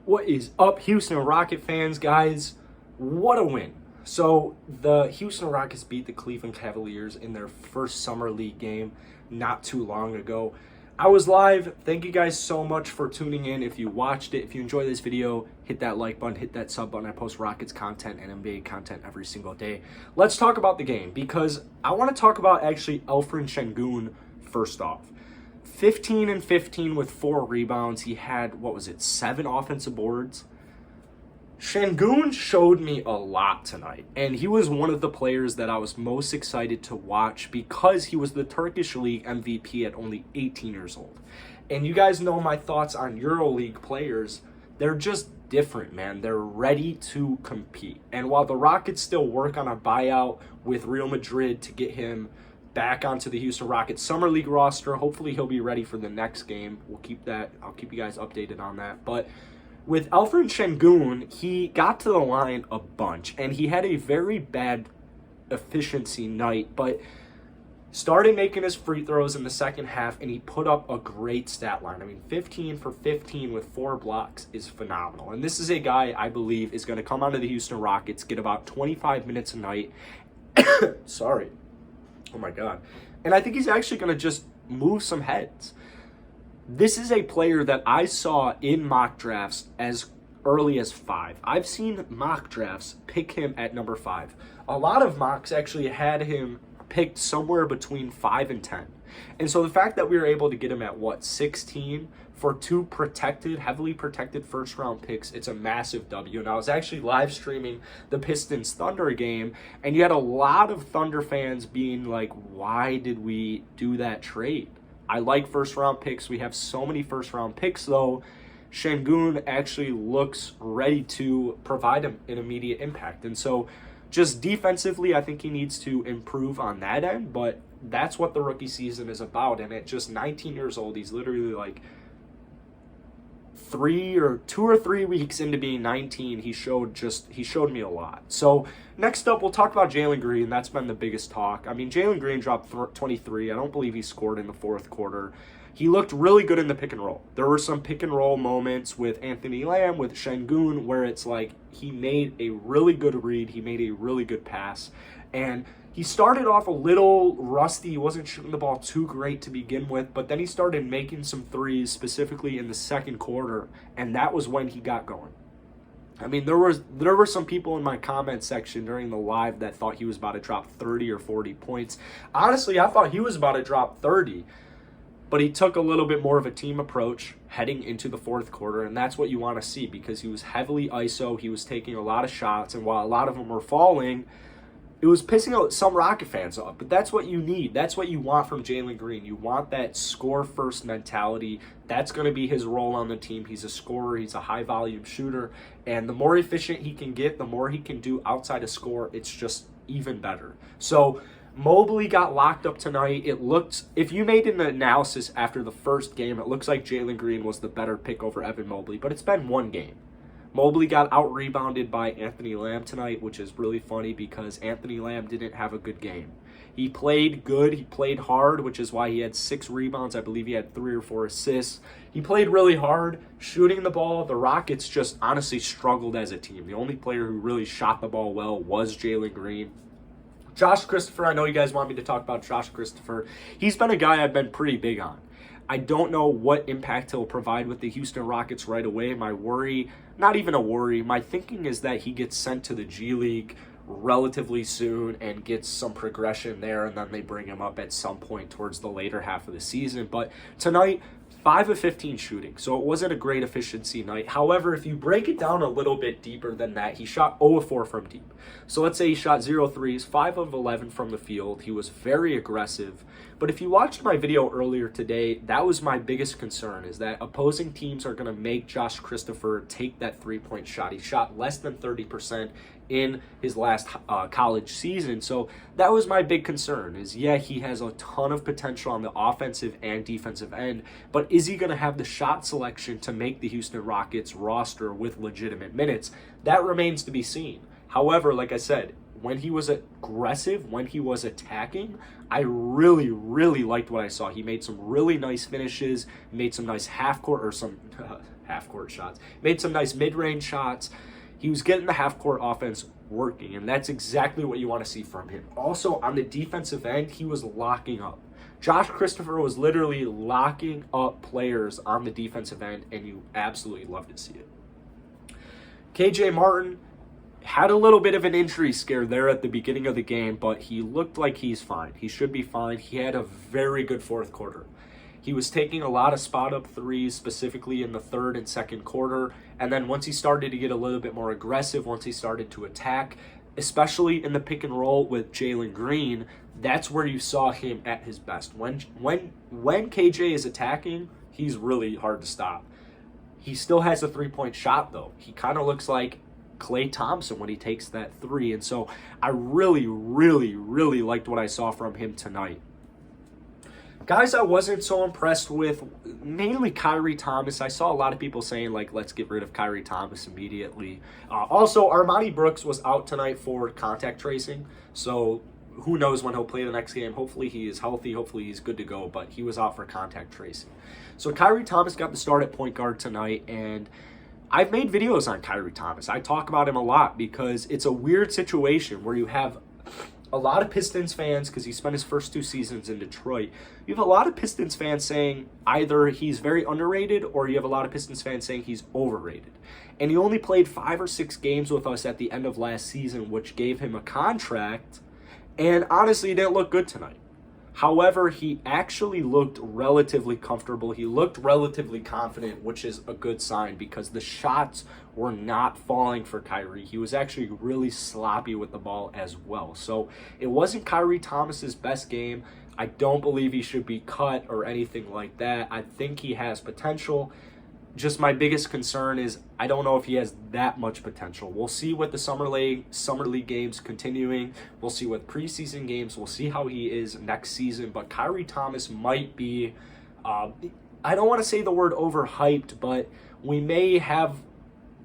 What is up, Houston Rocket fans, guys? What a win. So the Houston Rockets beat the Cleveland Cavaliers in their first summer league game not too long ago. I was live. Thank you guys so much for tuning in. If you watched it, if you enjoyed this video, hit that like button, hit that sub button. I post Rockets content and NBA content every single day. Let's talk about the game because I want to talk about actually Elfrid Shangoon first off. 15 and 15 with 4 rebounds. He had, 7 offensive boards. Shangoon showed me a lot tonight, and he was one of the players that I was most excited to watch because he was the Turkish League MVP at only 18 years old. And you guys know my thoughts on EuroLeague players. They're just different, man. They're ready to compete. And while the Rockets still work on a buyout with Real Madrid to get him back onto the Houston Rockets Summer League roster, hopefully he'll be ready for the next game. I'll keep you guys updated on that. But with Elfrid Shangoon, he got to the line a bunch, and he had a very bad efficiency night, but started making his free throws in the second half, and he put up a great stat line. I mean, 15 for 15 with 4 blocks is phenomenal. And this is a guy I believe is going to come onto the Houston Rockets, get about 25 minutes a night. Sorry. Oh my God. And I think he's actually going to just move some heads. This is a player that I saw in mock drafts as early as 5. I've seen mock drafts pick him at number 5. A lot of mocks actually had him picked somewhere between 5 and 10. And so the fact that we were able to get him at 16 for 2 heavily protected first round picks, it's a massive W. And I was actually live streaming the Pistons Thunder game, and you had a lot of Thunder fans being like, why did we do that trade? I like first round picks. We have so many first round picks though. Shangoon actually looks ready to provide an immediate impact. And so just defensively, I think he needs to improve on that end, but that's what the rookie season is about. And at just 19 years old, he's literally like 2 or 3 weeks into being 19, he showed me a lot. So next up, we'll talk about Jalen Green. That's been the biggest talk. I mean, Jalen Green dropped 23. I don't believe he scored in the fourth quarter. He looked really good in the pick and roll. There were some pick and roll moments with Anthony Lamb, with Shangoon, where it's like he made a really good read. He made a really good pass. And he started off a little rusty. He wasn't shooting the ball too great to begin with, but then he started making some threes, specifically in the second quarter, and that was when he got going. I mean, there were some people in my comment section during the live that thought he was about to drop 30 or 40 points. Honestly, I thought he was about to drop 30, but he took a little bit more of a team approach heading into the fourth quarter, and that's what you want to see because he was heavily ISO. He was taking a lot of shots, and while a lot of them were falling, it was pissing out some Rocket fans off, but that's what you need. That's what you want from Jalen Green. You want that score-first mentality. That's going to be his role on the team. He's a scorer. He's a high-volume shooter, and the more efficient he can get, the more he can do outside of score, it's just even better. So Mobley got locked up tonight. It looked, if you made an analysis after the first game, it looks like Jalen Green was the better pick over Evan Mobley, but it's been one game. Mobley got out-rebounded by Anthony Lamb tonight, which is really funny because Anthony Lamb didn't have a good game. He played good. He played hard, which is why he had 6 rebounds. I believe he had 3 or 4 assists. He played really hard, shooting the ball. The Rockets just honestly struggled as a team. The only player who really shot the ball well was Jalen Green. Josh Christopher, I know you guys want me to talk about Josh Christopher. He's been a guy I've been pretty big on. I don't know what impact he'll provide with the Houston Rockets right away. My worry, not even a worry, my thinking is that he gets sent to the G League relatively soon and gets some progression there, and then they bring him up at some point towards the later half of the season. But tonight, 5 of 15 shooting, so it wasn't a great efficiency night. However, if you break it down a little bit deeper than that, he shot 0 of 4 from deep. So let's say he shot 0 threes, 5 of 11 from the field. He was very aggressive. But if you watched my video earlier today, that was my biggest concern, is that opposing teams are going to make Josh Christopher take that three-point shot. He shot less than 30% in his last college season. So that was my big concern, is yeah, he has a ton of potential on the offensive and defensive end, but is he going to have the shot selection to make the Houston Rockets roster with legitimate minutes? That remains to be seen. However, like I said, when he was aggressive, when he was attacking, I really, really liked what I saw. He made some really nice finishes, made some nice half-court or some half-court shots. Made some nice mid-range shots. He was getting the half-court offense working, and that's exactly what you want to see from him. Also, on the defensive end, he was locking up. Josh Christopher was literally locking up players on the defensive end, and you absolutely love to see it. KJ Martin had a little bit of an injury scare there at the beginning of the game, but he looked like he's fine. He should be fine. He had a very good fourth quarter. He was taking a lot of spot-up threes, specifically in the third and second quarter, and then once he started to get a little bit more aggressive, once he started to attack, especially in the pick and roll with Jalen Green, that's where you saw him at his best. When KJ is attacking, he's really hard to stop. He still has a three-point shot, though. He kind of looks like Klay Thompson when he takes that three, and so I really, really, really liked what I saw from him tonight. Guys I wasn't so impressed with, mainly Kyrie Thomas. I saw a lot of people saying, like, let's get rid of Kyrie Thomas immediately. Also, Armani Brooks was out tonight for contact tracing, so who knows when he'll play the next game. Hopefully he is healthy. Hopefully he's good to go, but he was out for contact tracing. So Kyrie Thomas got the start at point guard tonight, and I've made videos on Kyrie Thomas. I talk about him a lot because it's a weird situation where you have a lot of Pistons fans, because he spent his first 2 seasons in Detroit, you have a lot of Pistons fans saying either he's very underrated or you have a lot of Pistons fans saying he's overrated. And he only played 5 or 6 games with us at the end of last season, which gave him a contract, and honestly, he didn't look good tonight. However, he actually looked relatively comfortable. He looked relatively confident, which is a good sign because the shots were not falling for Kyrie. He was actually really sloppy with the ball as well. So it wasn't Kyrie Thomas's best game. I don't believe he should be cut or anything like that. I think he has potential. Just my biggest concern is I don't know if he has that much potential. We'll see with the summer league games continuing. We'll see with preseason games. We'll see how he is next season. But Kyrie Thomas might be, I don't want to say the word overhyped, but we may have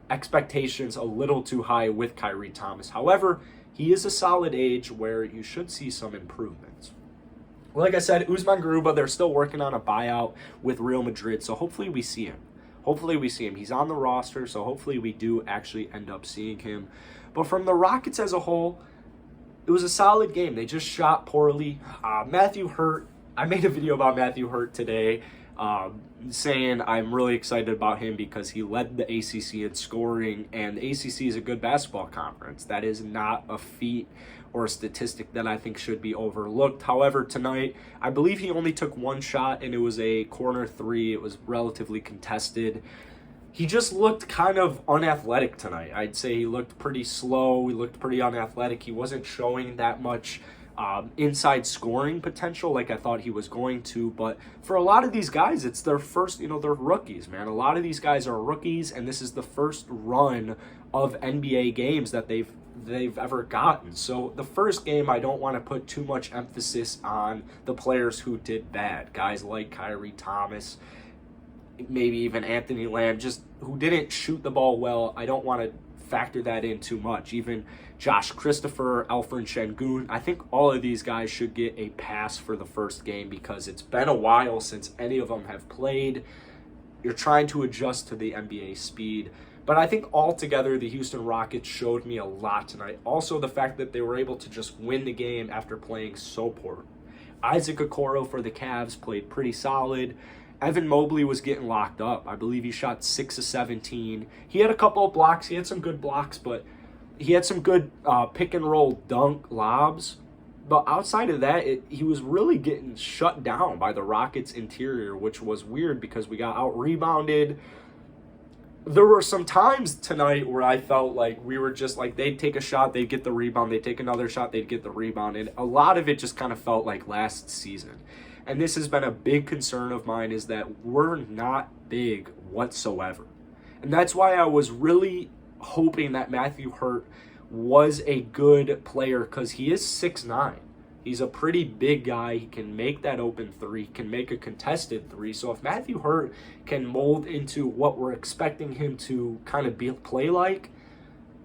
expectations a little too high with Kyrie Thomas. However, he is a solid age where you should see some improvements. Like I said, Usman Garuba, they're still working on a buyout with Real Madrid, so hopefully we see him. He's on the roster, so hopefully we do actually end up seeing him. But from the Rockets as a whole, it was a solid game. They just shot poorly. Matthew Hurt, I made a video about Matthew Hurt today, saying I'm really excited about him because he led the ACC in scoring, and the ACC is a good basketball conference. That is not a feat or a statistic that I think should be overlooked. However, tonight, I believe he only took 1 shot, and it was a corner 3. It was relatively contested. He just looked kind of unathletic tonight. I'd say he looked pretty slow. He looked pretty unathletic. He wasn't showing that much inside scoring potential like I thought he was going to. But for a lot of these guys, it's their first, they're rookies, man. A lot of these guys are rookies, and this is the first run of NBA games that they've ever gotten. So the first game, I don't want to put too much emphasis on the players who did bad. Guys like Kyrie Thomas, maybe even Anthony Lamb, just who didn't shoot the ball well. I don't want to factor that in too much. Even Josh Christopher, Alfred Shangoon, I think all of these guys should get a pass for the first game because it's been a while since any of them have played. You're trying to adjust to the NBA speed. But I think altogether, the Houston Rockets showed me a lot tonight. Also, the fact that they were able to just win the game after playing so poor. Isaac Okoro for the Cavs played pretty solid. Evan Mobley was getting locked up. I believe he shot 6 of 17. He had a couple of blocks. He had some good blocks, but he had some good pick and roll dunk lobs. But outside of that, he was really getting shut down by the Rockets interior, which was weird because we got out-rebounded. There were some times tonight where I felt like we were just like, they'd take a shot, they'd get the rebound, they'd take another shot, they'd get the rebound. And a lot of it just kind of felt like last season. And this has been a big concern of mine, is that we're not big whatsoever. And that's why I was really hoping that Matthew Hurt was a good player, because he is 6'9". He's a pretty big guy. He can make that open 3, can make a contested 3. So if Matthew Hurt can mold into what we're expecting him to kind of play like,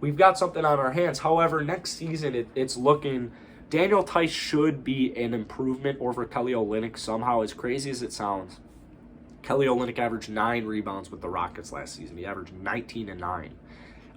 we've got something on our hands. However, next season, it's looking... Daniel Tice should be an improvement over Kelly Olynyk somehow, as crazy as it sounds. Kelly Olynyk averaged 9 rebounds with the Rockets last season. He averaged 19 and 9.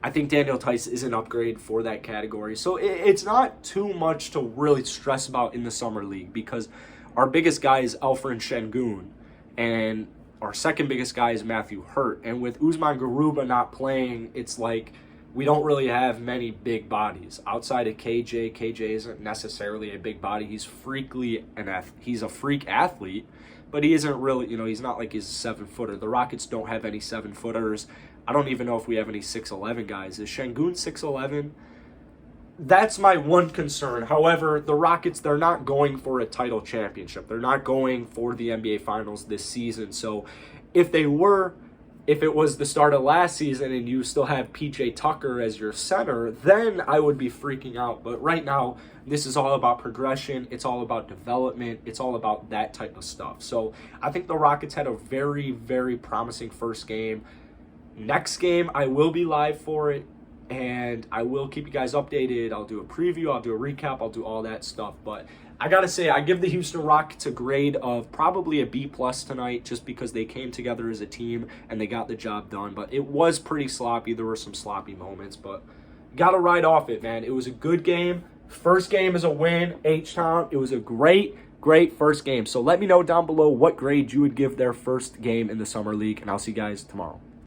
I think Daniel Tice is an upgrade for that category. So it's not too much to really stress about in the Summer League because our biggest guy is Alfred Shangoon, and our second biggest guy is Matthew Hurt. And with Usman Garuba not playing, it's like we don't really have many big bodies. Outside of KJ, KJ isn't necessarily a big body. He's he's a freak athlete, but he isn't really, he's not like he's a 7-footer. The Rockets don't have any 7-footers. I don't even know if we have any 6'11 guys. Is Shangoon 6'11? That's my one concern. However, the Rockets, they're not going for a title championship. They're not going for the NBA Finals this season. So if it was the start of last season and you still have PJ Tucker as your center, then I would be freaking out. But right now, this is all about progression. It's all about development. It's all about that type of stuff. So I think the Rockets had a very, very promising first game. Next game, I will be live for it, and I will keep you guys updated. I'll do a preview. I'll do a recap. I'll do all that stuff. But I got to say, I give the Houston Rockets a grade of probably a B+ tonight just because they came together as a team and they got the job done. But it was pretty sloppy. There were some sloppy moments, but got to ride off it, man. It was a good game. First game is a win, H-Town. It was a great first game. So let me know down below what grade you would give their first game in the Summer League, and I'll see you guys tomorrow.